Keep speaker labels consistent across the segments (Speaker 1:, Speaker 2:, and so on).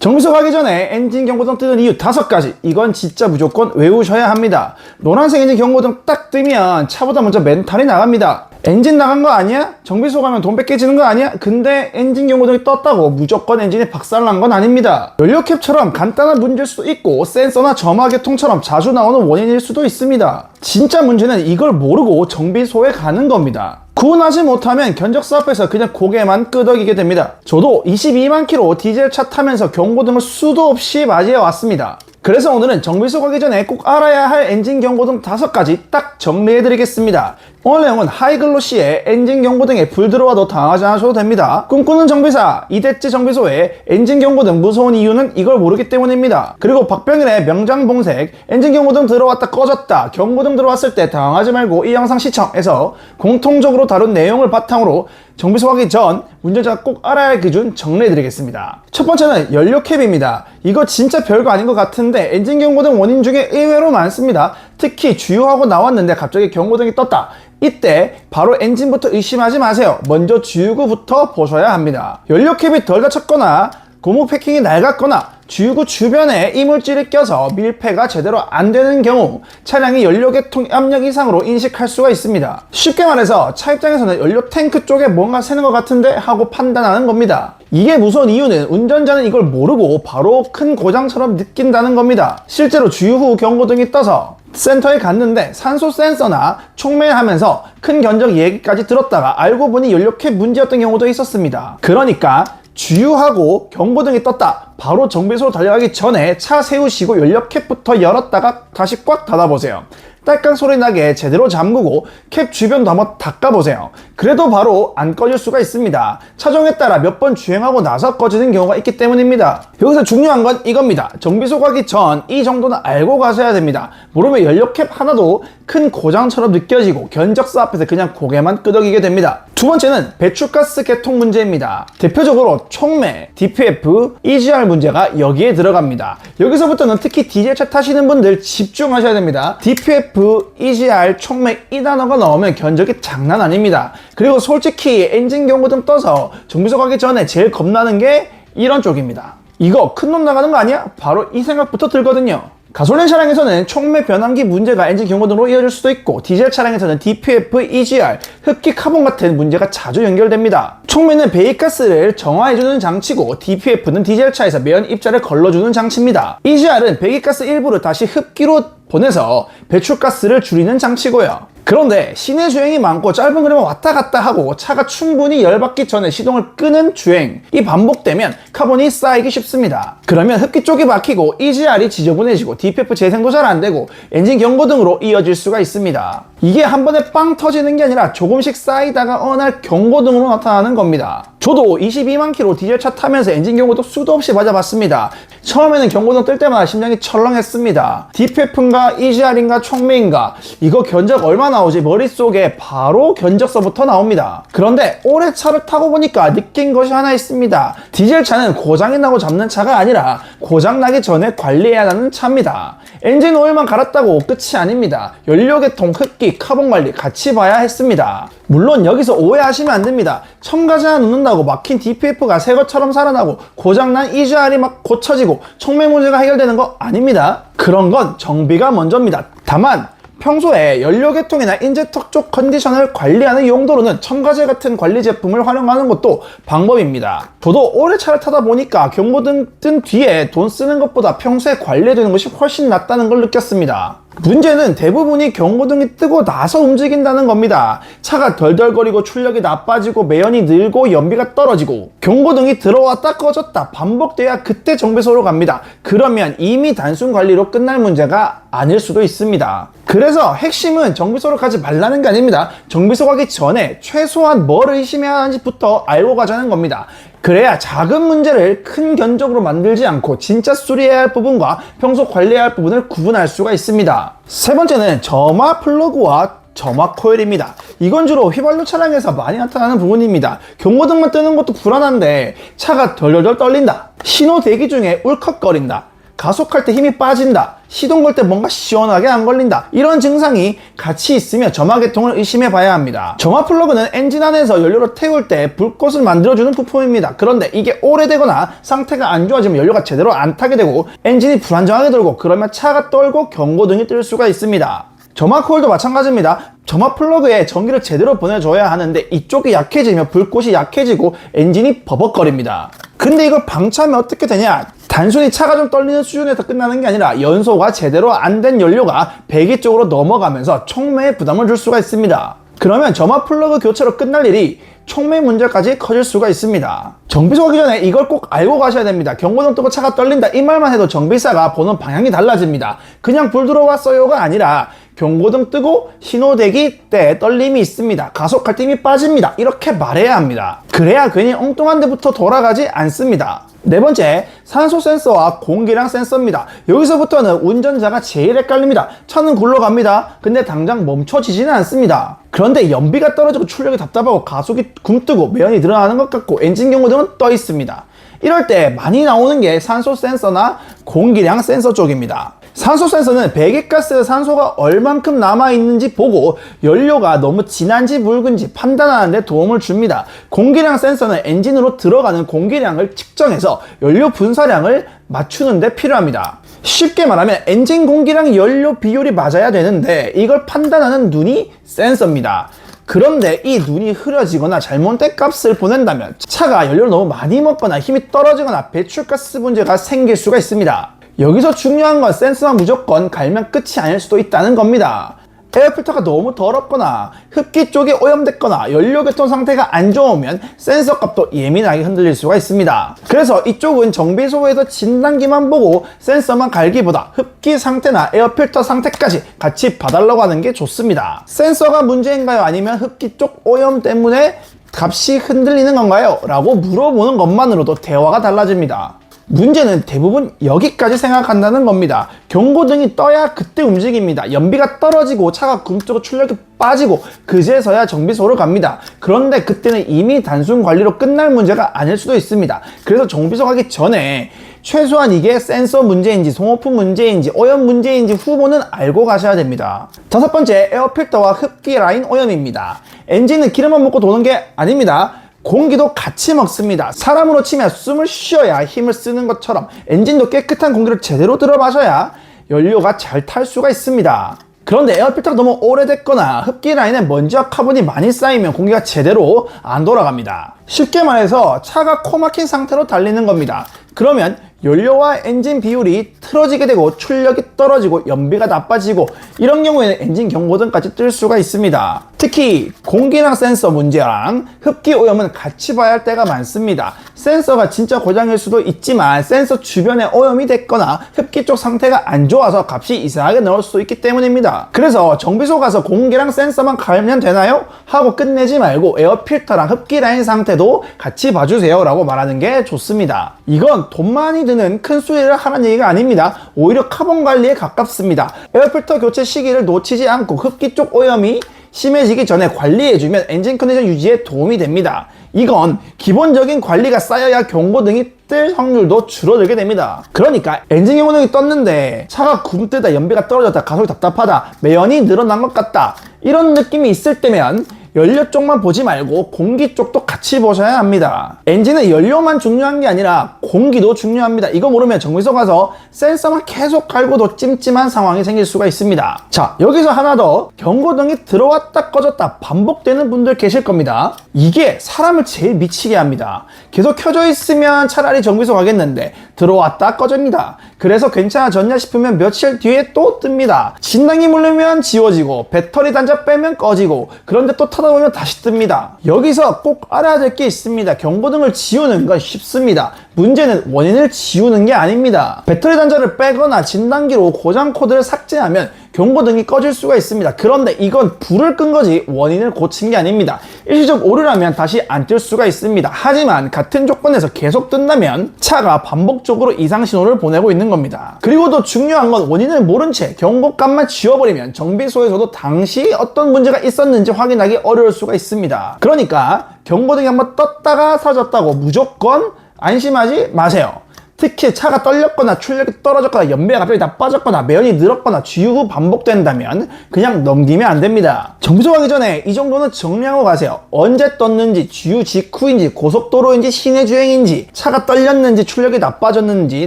Speaker 1: 정비소 가기 전에 엔진 경고등 뜨는 이유 5가지. 이건 진짜 무조건 외우셔야 합니다. 노란색 엔진 경고등 딱 뜨면 차보다 먼저 멘탈이 나갑니다. 엔진 나간 거 아니야? 정비소 가면 돈 뺏겨지는 거 아니야? 근데 엔진 경고등이 떴다고 무조건 엔진이 박살난 건 아닙니다. 연료캡처럼 간단한 문제일 수도 있고 센서나 점화계통처럼 자주 나오는 원인일 수도 있습니다. 진짜 문제는 이걸 모르고 정비소에 가는 겁니다. 구분하지 못하면 견적서 앞에서 그냥 고개만 끄덕이게 됩니다. 저도 22만 킬로 디젤 차 타면서 경고등을 수도 없이 맞이해 왔습니다. 그래서 오늘은 정비소 가기 전에 꼭 알아야 할 엔진 경고등 5가지 딱 정리해 드리겠습니다. 오늘 내용은 하이글로시의 엔진 경고등에 불 들어와도 당하지 않으셔도 됩니다. 꿈꾸는 정비사 이대째 정비소에 엔진 경고등 무서운 이유는 이걸 모르기 때문입니다. 그리고 박병일의 명장봉색 엔진 경고등 들어왔다 꺼졌다 경고등 들어왔을 때 당황하지 말고 이 영상 시청해서 공통적으로 다룬 내용을 바탕으로 정비소 가기 전 운전자가 꼭 알아야 할 기준 정리해 드리겠습니다. 첫 번째는 연료캡입니다. 이거 진짜 별거 아닌 것 같은데 엔진 경고등 원인 중에 의외로 많습니다. 특히 주유하고 나왔는데 갑자기 경고등이 떴다. 이때 바로 엔진부터 의심하지 마세요. 먼저 주유구부터 보셔야 합니다. 연료캡이 덜 닫혔거나 고무 패킹이 낡았거나 주유구 주변에 이물질이 껴서 밀폐가 제대로 안 되는 경우 차량이 연료계통 압력 이상으로 인식할 수가 있습니다. 쉽게 말해서 차 입장에서는 연료 탱크 쪽에 뭔가 새는 것 같은데 하고 판단하는 겁니다. 이게 무서운 이유는 운전자는 이걸 모르고 바로 큰 고장처럼 느낀다는 겁니다. 실제로 주유 후 경고등이 떠서 센터에 갔는데 산소 센서나 촉매하면서 큰 견적 얘기까지 들었다가 알고 보니 연료캡 문제였던 경우도 있었습니다. 그러니까 주유하고 경고등이 떴다. 바로 정비소로 달려가기 전에 차 세우시고 연료캡부터 열었다가 다시 꽉 닫아보세요. 딸깍 소리 나게 제대로 잠그고 캡 주변도 한번 닦아보세요. 그래도 바로 안 꺼질 수가 있습니다. 차종에 따라 몇 번 주행하고 나서 꺼지는 경우가 있기 때문입니다. 여기서 중요한 건 이겁니다. 정비소 가기 전 이 정도는 알고 가셔야 됩니다. 모르면 연료캡 하나도 큰 고장처럼 느껴지고 견적서 앞에서 그냥 고개만 끄덕이게 됩니다. 두 번째는 배출가스 개통 문제입니다. 대표적으로 촉매, DPF, EGR 문제가 여기에 들어갑니다. 여기서부터는 특히 디젤차 타시는 분들 집중하셔야 됩니다. DPF, EGR, 촉매 이 단어가 나오면 견적이 장난 아닙니다. 그리고 솔직히 엔진 경고등 떠서 정비소 가기 전에 제일 겁나는 게 이런 쪽입니다. 이거 큰놈 나가는 거 아니야? 바로 이 생각부터 들거든요. 가솔린 차량에서는 촉매 변환기 문제가 엔진 경고등으로 이어질 수도 있고 디젤 차량에서는 DPF, EGR, 흡기 카본 같은 문제가 자주 연결됩니다. 촉매는 배기가스를 정화해주는 장치고 DPF는 디젤차에서 매연 입자를 걸러주는 장치입니다. EGR은 배기가스 일부를 다시 흡기로 보내서 배출가스를 줄이는 장치고요. 그런데 시내 주행이 많고 짧은 거리만 왔다 갔다 하고 차가 충분히 열받기 전에 시동을 끄는 주행 이 반복되면 카본이 쌓이기 쉽습니다. 그러면 흡기 쪽이 막히고 EGR이 지저분해지고 DPF 재생도 잘 안되고 엔진 경고등으로 이어질 수가 있습니다. 이게 한 번에 빵 터지는 게 아니라 조금씩 쌓이다가 어느 날 경고등으로 나타나는 겁니다. 저도 22만 킬로 디젤차 타면서 엔진 경고등 수도 없이 맞아봤습니다. 처음에는 경고등 뜰 때마다 심장이 철렁했습니다. DPF인가 EGR인가 촉매인가 이거 견적 얼마 나오지 머릿속에 바로 견적서부터 나옵니다. 그런데 올해 차를 타고 보니까 느낀 것이 하나 있습니다. 디젤차는 고장이 나고 잡는 차가 아니라 고장 나기 전에 관리해야 하는 차입니다. 엔진 오일만 갈았다고 끝이 아닙니다. 연료계통, 흡기, 카본 관리 같이 봐야 했습니다. 물론 여기서 오해하시면 안 됩니다. 첨가제 하나 넣는다고 막힌 DPF가 새 것처럼 살아나고 고장난 EGR이 막 고쳐지고 촉매 문제가 해결되는 거 아닙니다. 그런 건 정비가 먼저입니다. 다만 평소에 연료계통이나 인젝터 쪽 컨디션을 관리하는 용도로는 첨가제 같은 관리 제품을 활용하는 것도 방법입니다. 저도 오래 차를 타다 보니까 경고등 뜬 뒤에 돈 쓰는 것보다 평소에 관리해두는 것이 훨씬 낫다는 걸 느꼈습니다. 문제는 대부분이 경고등이 뜨고 나서 움직인다는 겁니다. 차가 덜덜거리고 출력이 나빠지고 매연이 늘고 연비가 떨어지고 경고등이 들어왔다 꺼졌다 반복돼야 그때 정비소로 갑니다. 그러면 이미 단순 관리로 끝날 문제가 아닐 수도 있습니다. 그래서 핵심은 정비소로 가지 말라는 게 아닙니다. 정비소 가기 전에 최소한 뭘 의심해야 하는지부터 알고 가자는 겁니다. 그래야 작은 문제를 큰 견적으로 만들지 않고 진짜 수리해야 할 부분과 평소 관리해야 할 부분을 구분할 수가 있습니다. 세 번째는 점화 플러그와 점화 코일입니다. 이건 주로 휘발유 차량에서 많이 나타나는 부분입니다. 경고등만 뜨는 것도 불안한데 차가 덜덜덜 떨린다, 신호 대기 중에 울컥거린다, 가속할 때 힘이 빠진다, 시동 걸 때 뭔가 시원하게 안 걸린다, 이런 증상이 같이 있으며 점화 계통을 의심해 봐야 합니다. 점화 플러그는 엔진 안에서 연료를 태울 때 불꽃을 만들어주는 부품입니다. 그런데 이게 오래되거나 상태가 안 좋아지면 연료가 제대로 안 타게 되고 엔진이 불안정하게 돌고, 그러면 차가 떨고 경고등이 뜰 수가 있습니다. 점화 코일도 마찬가지입니다. 점화 플러그에 전기를 제대로 보내줘야 하는데 이쪽이 약해지면 불꽃이 약해지고 엔진이 버벅거립니다. 근데 이걸 방치하면 어떻게 되냐? 단순히 차가 좀 떨리는 수준에서 끝나는 게 아니라 연소가 제대로 안 된 연료가 배기 쪽으로 넘어가면서 촉매에 부담을 줄 수가 있습니다. 그러면 점화 플러그 교체로 끝날 일이 촉매 문제까지 커질 수가 있습니다. 정비소 가기 전에 이걸 꼭 알고 가셔야 됩니다. 경고등 뜨고 차가 떨린다, 이 말만 해도 정비사가 보는 방향이 달라집니다. 그냥 불 들어왔어요가 아니라 경고등 뜨고 신호대기 때 떨림이 있습니다, 가속할 때 힘이 빠집니다, 이렇게 말해야 합니다. 그래야 괜히 엉뚱한 데부터 돌아가지 않습니다. 네 번째, 산소 센서와 공기량 센서입니다. 여기서부터는 운전자가 제일 헷갈립니다. 차는 굴러갑니다. 근데 당장 멈춰지지는 않습니다. 그런데 연비가 떨어지고 출력이 답답하고 가속이 굼뜨고 매연이 늘어나는 것 같고 엔진 경고등은 떠 있습니다. 이럴 때 많이 나오는 게 산소 센서나 공기량 센서 쪽입니다. 산소 센서는 배기가스에 산소가 얼만큼 남아있는지 보고 연료가 너무 진한지 묽은지 판단하는 데 도움을 줍니다. 공기량 센서는 엔진으로 들어가는 공기량을 측정해서 연료 분사량을 맞추는 데 필요합니다. 쉽게 말하면 엔진 공기량 연료 비율이 맞아야 되는데 이걸 판단하는 눈이 센서입니다. 그런데 이 눈이 흐려지거나 잘못된 값을 보낸다면 차가 연료를 너무 많이 먹거나 힘이 떨어지거나 배출가스 문제가 생길 수가 있습니다. 여기서 중요한 건 센서만 무조건 갈면 끝이 아닐 수도 있다는 겁니다. 에어필터가 너무 더럽거나 흡기 쪽이 오염됐거나 연료 계통 상태가 안 좋으면 센서 값도 예민하게 흔들릴 수가 있습니다. 그래서 이쪽은 정비소에서 진단기만 보고 센서만 갈기보다 흡기 상태나 에어필터 상태까지 같이 봐달라고 하는 게 좋습니다. 센서가 문제인가요? 아니면 흡기 쪽 오염 때문에 값이 흔들리는 건가요? 라고 물어보는 것만으로도 대화가 달라집니다. 문제는 대부분 여기까지 생각한다는 겁니다. 경고등이 떠야 그때 움직입니다. 연비가 떨어지고 차가 굼뜨고 출력이 빠지고 그제서야 정비소로 갑니다. 그런데 그때는 이미 단순 관리로 끝날 문제가 아닐 수도 있습니다. 그래서 정비소 가기 전에 최소한 이게 센서 문제인지 송호품 문제인지 오염 문제인지 후보는 알고 가셔야 됩니다. 다섯 번째, 에어필터와 흡기 라인 오염입니다. 엔진은 기름만 먹고 도는 게 아닙니다. 공기도 같이 먹습니다. 사람으로 치면 숨을 쉬어야 힘을 쓰는 것처럼 엔진도 깨끗한 공기를 제대로 들어 마셔야 연료가 잘 탈 수가 있습니다. 그런데 에어필터가 너무 오래됐거나 흡기 라인에 먼지와 카본이 많이 쌓이면 공기가 제대로 안 돌아갑니다. 쉽게 말해서 차가 코막힌 상태로 달리는 겁니다. 그러면 연료와 엔진 비율이 틀어지게 되고 출력이 떨어지고 연비가 나빠지고 이런 경우에는 엔진 경고등까지 뜰 수가 있습니다. 특히 공기량 센서 문제랑 흡기 오염은 같이 봐야 할 때가 많습니다. 센서가 진짜 고장일 수도 있지만 센서 주변에 오염이 됐거나 흡기 쪽 상태가 안 좋아서 값이 이상하게 나올 수도 있기 때문입니다. 그래서 정비소 가서 공기량 센서만 갈면 되나요? 하고 끝내지 말고 에어필터랑 흡기 라인 상태도 같이 봐주세요 라고 말하는 게 좋습니다. 이건 돈 많이 드는 큰 수리를 하는 얘기가 아닙니다. 오히려 카본 관리에 가깝습니다. 에어필터 교체 시기를 놓치지 않고 흡기 쪽 오염이 심해지기 전에 관리해주면 엔진 컨디션 유지에 도움이 됩니다. 이건 기본적인 관리가 쌓여야 경고등이 뜰 확률도 줄어들게 됩니다. 그러니까 엔진 경고등이 떴는데 차가 굼뜨다, 연비가 떨어졌다, 가속이 답답하다, 매연이 늘어난 것 같다, 이런 느낌이 있을 때면 연료 쪽만 보지 말고 공기 쪽도 같이 보셔야 합니다. 엔진은 연료만 중요한 게 아니라 공기도 중요합니다. 이거 모르면 정비소 가서 센서만 계속 갈고도 찜찜한 상황이 생길 수가 있습니다. 자, 여기서 하나 더, 경고등이 들어왔다 꺼졌다 반복되는 분들 계실 겁니다. 이게 사람을 제일 미치게 합니다. 계속 켜져 있으면 차라리 정비소 가겠는데 들어왔다 꺼집니다. 그래서 괜찮아졌냐 싶으면 며칠 뒤에 또 뜹니다. 진당이 물리면 지워지고 배터리 단자 빼면 꺼지고, 그런데 또 타다 보면 다시 뜹니다. 여기서 꼭 알아야 될 게 있습니다. 경고등을 지우는 건 쉽습니다. 문제는 원인을 지우는 게 아닙니다. 배터리 단자를 빼거나 진단기로 고장 코드를 삭제하면 경고등이 꺼질 수가 있습니다. 그런데 이건 불을 끈 거지 원인을 고친 게 아닙니다. 일시적 오류라면 다시 안 뜰 수가 있습니다. 하지만 같은 조건에서 계속 뜬다면 차가 반복적으로 이상 신호를 보내고 있는 겁니다. 그리고 또 중요한 건 원인을 모른 채 경고값만 지워버리면 정비소에서도 당시 어떤 문제가 있었는지 확인하기 어려울 수가 있습니다. 그러니까 경고등이 한번 떴다가 사라졌다고 무조건 안심하지 마세요. 특히 차가 떨렸거나 출력이 떨어졌거나 연비가 갑자기 다 빠졌거나 매연이 늘었거나 주유 반복된다면 그냥 넘기면 안 됩니다. 정비소 가기 전에 이 정도는 정리하고 가세요. 언제 떴는지, 주유 직후인지, 고속도로인지, 시내 주행인지, 차가 떨렸는지, 출력이 나빠졌는지,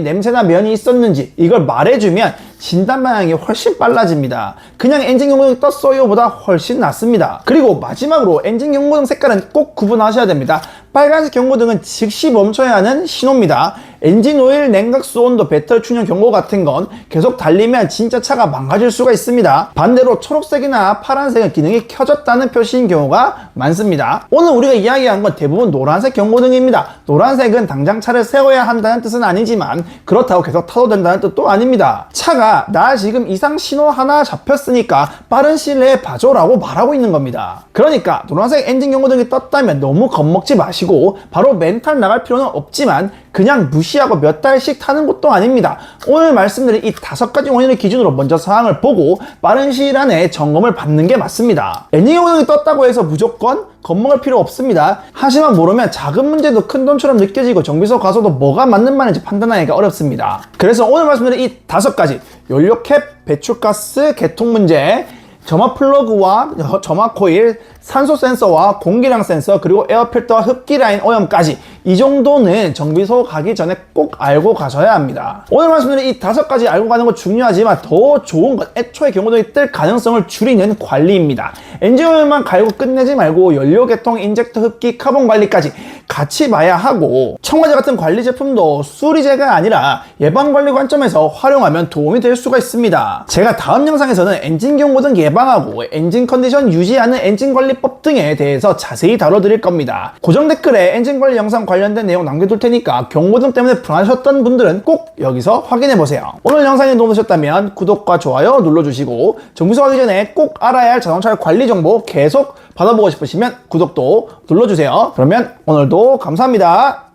Speaker 1: 냄새나 매연이 있었는지 이걸 말해주면 진단 방향이 훨씬 빨라집니다. 그냥 엔진 경고등 떴어요 보다 훨씬 낫습니다. 그리고 마지막으로 엔진 경고등 색깔은 꼭 구분하셔야 됩니다. 빨간색 경고등은 즉시 멈춰야 하는 신호입니다. 엔진 오일, 냉각수 온도, 배터리 충전 경고 같은 건 계속 달리면 진짜 차가 망가질 수가 있습니다. 반대로 초록색이나 파란색은 기능이 켜졌다는 표시인 경우가 많습니다. 오늘 우리가 이야기한 건 대부분 노란색 경고등입니다. 노란색은 당장 차를 세워야 한다는 뜻은 아니지만 그렇다고 계속 타도 된다는 뜻도 아닙니다. 차가 나 지금 이상 신호 하나 잡혔으니까 빠른 시일 내에 봐줘라고 말하고 있는 겁니다. 그러니까 노란색 엔진 경고등이 떴다면 너무 겁먹지 마시고 바로 멘탈 나갈 필요는 없지만 그냥 무시하고 몇 달씩 타는 것도 아닙니다. 오늘 말씀드린 이 5가지 원인을 기준으로 먼저 사항을 보고 빠른 시일 안에 점검을 받는 게 맞습니다. 엔진 경고등이 떴다고 해서 무조건 겁먹을 필요 없습니다. 하지만 모르면 작은 문제도 큰 돈처럼 느껴지고 정비소 가서도 뭐가 맞는 말인지 판단하기가 어렵습니다. 그래서 오늘 말씀드린 이 5가지 연료캡, 배출가스, 개통 문제, 점화 플러그와 점화 코일, 산소 센서와 공기량 센서, 그리고 에어필터와 흡기 라인 오염까지 이 정도는 정비소 가기 전에 꼭 알고 가셔야 합니다. 오늘 말씀드린 이 5가지 알고 가는 거 중요하지만 더 좋은 건 애초에 경고등이 뜰 가능성을 줄이는 관리입니다. 엔진 오일만 갈고 끝내지 말고 연료 개통, 인젝터 흡기, 카본 관리까지 같이 봐야 하고 청와제 같은 관리 제품도 수리제가 아니라 예방관리 관점에서 활용하면 도움이 될 수가 있습니다. 제가 다음 영상에서는 엔진 경고등 예방하고 엔진 컨디션 유지하는 엔진 관리법 등에 대해서 자세히 다뤄드릴 겁니다. 고정 댓글에 엔진 관리 영상 관련된 내용 남겨둘 테니까 경고등 때문에 불안하셨던 분들은 꼭 여기서 확인해보세요. 오늘 영상이 도움 되셨다면 구독과 좋아요 눌러주시고 정비소 가기 전에 꼭 알아야 할 자동차 관리 정보 계속 받아보고 싶으시면 구독도 눌러주세요. 그러면 오늘도 감사합니다.